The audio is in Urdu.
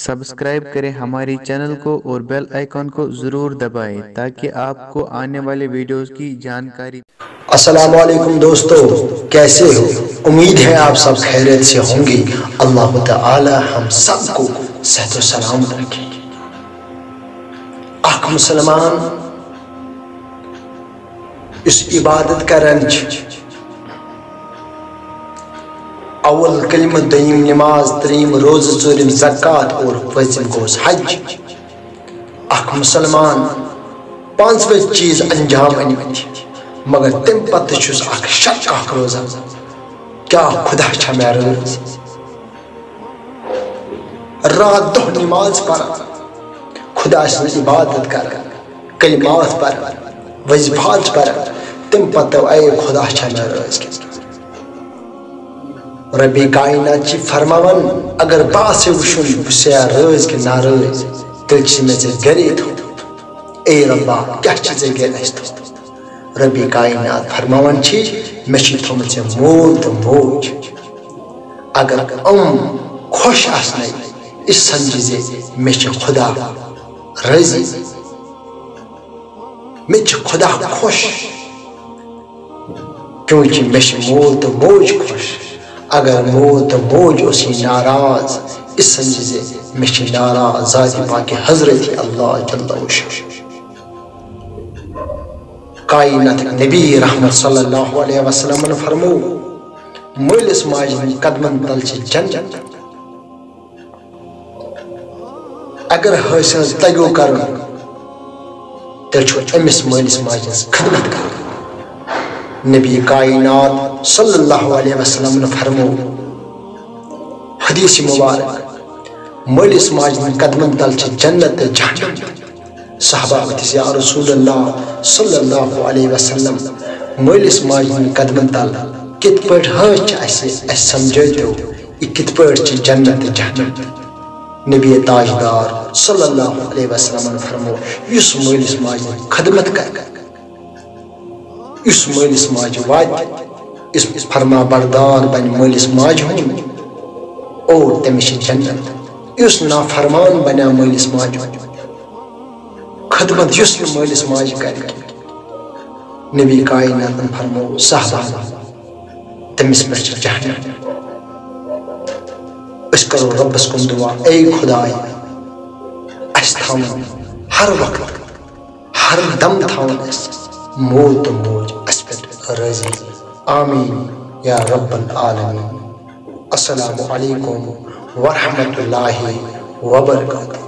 سبسکرائب کریں ہماری چینل کو اور بیل آئیکن کو ضرور دبائیں تاکہ آپ کو آنے والے ویڈیوز کی جانکاری۔ السلام علیکم دوستو، کیسے ہو؟ امید ہے آپ سب خیریت سے ہوں گے۔ اللہ تعالی ہم سب کو صحت و سلامت رکھے۔ آخ مسلمان، اس عبادت کا رنج، اول کلمہ، دویم نماز، تریم روزہ، ژوٗرِم زکات اور پٲنٛژِم گوس حج۔ اکھ مسلمان پانٛژوے چیز انجام أنمٕتۍ، مگر تمہِ پتہٕ چھُس اکھ شک اکھ روزان، کیٛاہ خدا چھا مےٚ رٲضۍ؟ رات دۄہ نماز پران، خدا سٕنٛز عبادت کران، کلمات پران، وظیفات پران، تمہِ پتہٕ اے خدا چھا مےٚ رٲضۍ؟ ربِ کائنات چھِ فرماوان، اگر بہٕ آسے وٕچھُن بہٕ چھُسا رٲضۍ کِنہٕ ناراض، تیٚلہِ چھِ مےٚ ژےٚ گرے تھوٚومُت۔ اے ربا، کیٛاہ چھِ ژےٚ گرِ اَسہِ تھوٚومُت؟ ربِ کائنات فرماوان چھِ، مےٚ چھِ تھوٚومُت ژےٚ مول تہٕ موج۔ اگر خۄش آسنَے، یہِ سمجھِ زِ مےٚ چھِ خدا رٲضی، مےٚ چھِ خدا خۄش، کیونکہِ مےٚ چھِ مول تہٕ موج خۄش۔ اگر مول تہٕ موج اوسُے ناراض، یہِ سمجھِ زِ مےٚ چھِ ناراض ذاتِ پاکِ حضرت اللہ جل وشہ۔ کائنات نبی رحمت صلی اللہ علیہ وسلم فرمو، مٲلِس ماجہِ ہٕنٛدۍ قدمن تل چھِ جنت۔ اگر حٲصِل تگیو کرُن، تیٚلہِ چھُ أمِس مٲلِس ماجہِ ہٕنٛز خدمت کرٕنۍ۔ نبی کائنات صلی اللہ علیہ وسلم فرمو حدیث مبارک، مٲلِس ماجہِ ہٕنٛدۍ قدمن تل چھِ جنت تہٕ جہنم۔ صحابہ وٲتِس، یا رسول اللہ صلی اللہ علیہ وسلم، مٲلِس ماجہِ ہٕنٛدۍ قدمن تل کِتھ پٲٹھۍ حٲص چھِ اَسہِ سمجھٲیتو یہِ کِتھ پٲٹھۍ چھِ جنت تہٕ جہنم؟ نبی تاجدار صلی اللہ علیہ وسلم فرمو، یُس مٲلِس ماجہِ ہٕنٛز خدمت کرِ، یُس مٲلِس ماجہِ واتہِ، یُس فرما بردار بنہِ مٲلِس ماجہِ ہُنٛد، او تٔمِس چھِ جنت۔ یُس نافرمان بنیو مٲلِس ماجہِ ہُنٛد، خدمت یُس نہٕ مٲلِس ماجہِ کرِ، نبی کائناتن فرمو صحابہ، تٔمِس پٮ۪ٹھ چھِ جہنم۔ أسۍ کرو رۄبس کُن دعا، اے خداے، اَسہِ تھاوُن ہر وقت ہر دم تھاوُن اَسہِ مول تہٕ موج اَسہِ پٮ۪ٹھ رٲضی، آمیٖن یا رب العالمین۔ السلام علیکم ورحمۃ اللہ وبرکاتہ۔